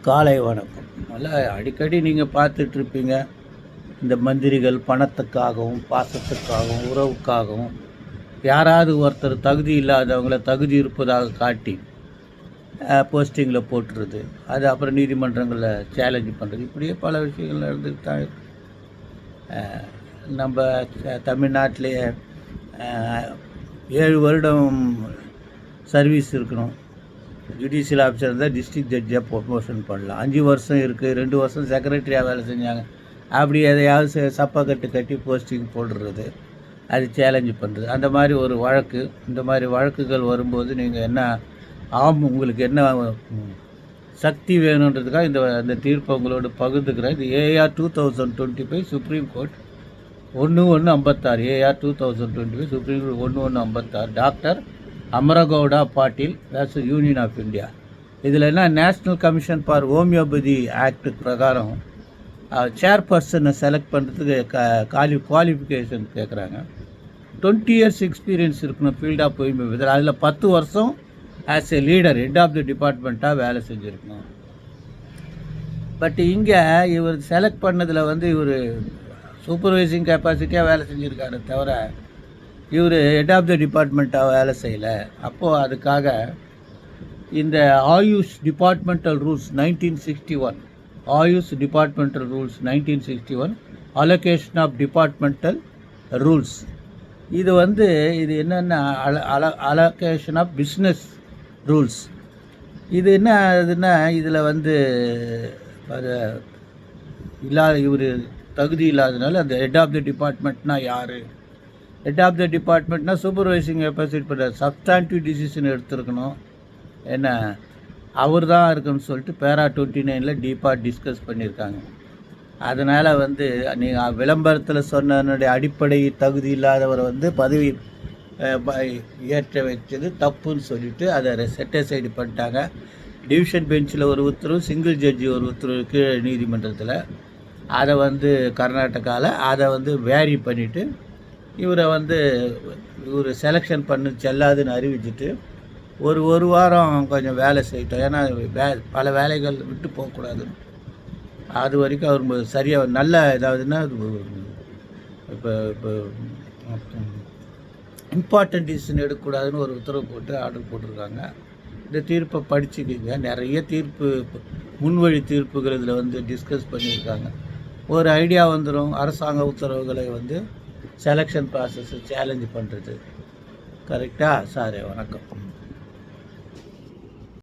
காலை வணக்கம். நல்லா அடிக்கடி நீங்கள் பார்த்துட்ருப்பீங்க, இந்த மந்திரிகள் பணத்துக்காகவும் பாசத்துக்காகவும் உறவுக்காகவும் யாராவது ஒருத்தர் தகுதி இல்லாதவங்கள தகுதி இருப்பதாக காட்டி போஸ்டிங்கில் போட்டுறது, அது அப்புறம் நீதிமன்றங்களில் சேலஞ்சு பண்ணுறது, இப்படியே பல விஷயங்கள் நடந்துட்டு தான் இருக்கு. நம்ம தமிழ்நாட்டிலேயே 7 வருடம் சர்வீஸ் இருக்கணும். ஜுடிஷியல் ஆஃபீஸர் இருந்தால் டிஸ்ட்ரிக்ட் ஜட்ஜாக ப்ரொமோஷன் பண்ணலாம். 5 வருஷம் இருக்குது, 2 வருஷம் செக்ரட்டரியாக வேலை செஞ்சாங்க. அப்படி எதையாவது சப்பா கட்டி போஸ்டிங் போடுறது, அது சேலஞ்சு பண்ணுறது, அந்த மாதிரி ஒரு வழக்கு. இந்த மாதிரி வழக்குகள் வரும்போது நீங்கள் என்ன உங்களுக்கு என்ன சக்தி வேணுன்றதுக்காக அந்த தீர்ப்பை உங்களோட பகிர்ந்துக்கிறேன். இது AR 2025 supreme court 1156, AR 2025 supreme court 1156, doctor Amaragouda Patil versus union of India. இதில் என்ன, national commission for homoeopathy act பிரகாரம் சேர்பர்சனை செலக்ட் பண்ணுறதுக்கு குவாலிஃபிகேஷன் கேட்குறாங்க. 20 years எக்ஸ்பீரியன்ஸ் இருக்கணும் ஃபீல்ட் ஆஃப் ஹோமியோபதி. அதில் 10 வருஷம் as a leader head of the டிபார்ட்மெண்ட்டாக வேலை செஞ்சுருக்கணும். பட் இங்கே இவர் செலக்ட் பண்ணதில் இவர் சூப்பர்வைசிங் கெப்பாசிட்டியாக வேலை செஞ்சுருக்காரு தவிர இவர் ஹெட் ஆஃப் தி டிபார்ட்மெண்ட்டாக வேலை செய்யலை. அப்போது அதுக்காக இந்த Ayush departmental rules 1961, Ayush departmental rules 1961, allocation of departmental rules, இது இது என்னென்ன அலோகேஷன் ஆஃப் பிஸ்னஸ் ரூல்ஸ். இது என்ன ஆகுதுன்னா, இதில் இவர் தகுதி இல்லாதனால அந்த ஹெட் ஆஃப் தி டிபார்ட்மெண்ட்னால் யார், ஹெட் ஆஃப் தி டிபார்ட்மெண்ட்னால் சூப்பர்வைசிங் கெப்பாசிட்டி பண்ணுற சப்ஸ்டான்டிவ் டிசிஷன் எடுத்துருக்கணும், என்ன அவர் தான் இருக்குன்னு சொல்லிட்டு பேரா 29 டீப்பாக டிஸ்கஸ் பண்ணியிருக்காங்க. அதனால் நீங்கள் விளம்பரத்தில் சொன்னதனுடைய அடிப்படை தகுதி இல்லாதவரை பதவி ஏற்ற வச்சது தப்புன்னு சொல்லிவிட்டு அதை செட்டிசைடு பண்ணிட்டாங்க. டிவிஷன் பெஞ்சில் ஒரு உத்தரவு, சிங்கிள் ஜட்ஜி ஒரு உத்தரவு கீழே நீதிமன்றத்தில், அதை கர்நாடகாவில் அதை வேரி பண்ணிவிட்டு இவரை இவர் செலெக்ஷன் பண்ணி செல்லாதுன்னு அறிவிச்சிட்டு ஒரு வாரம் கொஞ்சம் வேலை செய்யட்டோம். ஏன்னா பல வேலைகள் விட்டு போகக்கூடாதுன்னு. அது வரைக்கும் அவர் சரியாக நல்ல ஏதாவதுன்னா இப்போ இம்பார்ட்டன்ட் டிசிஷன் எடுக்கக்கூடாதுன்னு ஒரு உத்தரவு போட்டு ஆர்டர் போட்டிருக்காங்க. இந்த தீர்ப்பை படிச்சுக்கிங்க. நிறைய தீர்ப்பு முன்வழி தீர்ப்புகள் இதில் டிஸ்கஸ் பண்ணியிருக்காங்க. ஒரு ஐடியா வந்துடும். அரசாங்க உத்தரவுகளை செலெக்ஷன் ப்ராசஸை சேலஞ்சு பண்ணுறது கரெக்டாக. சார் வணக்கம்.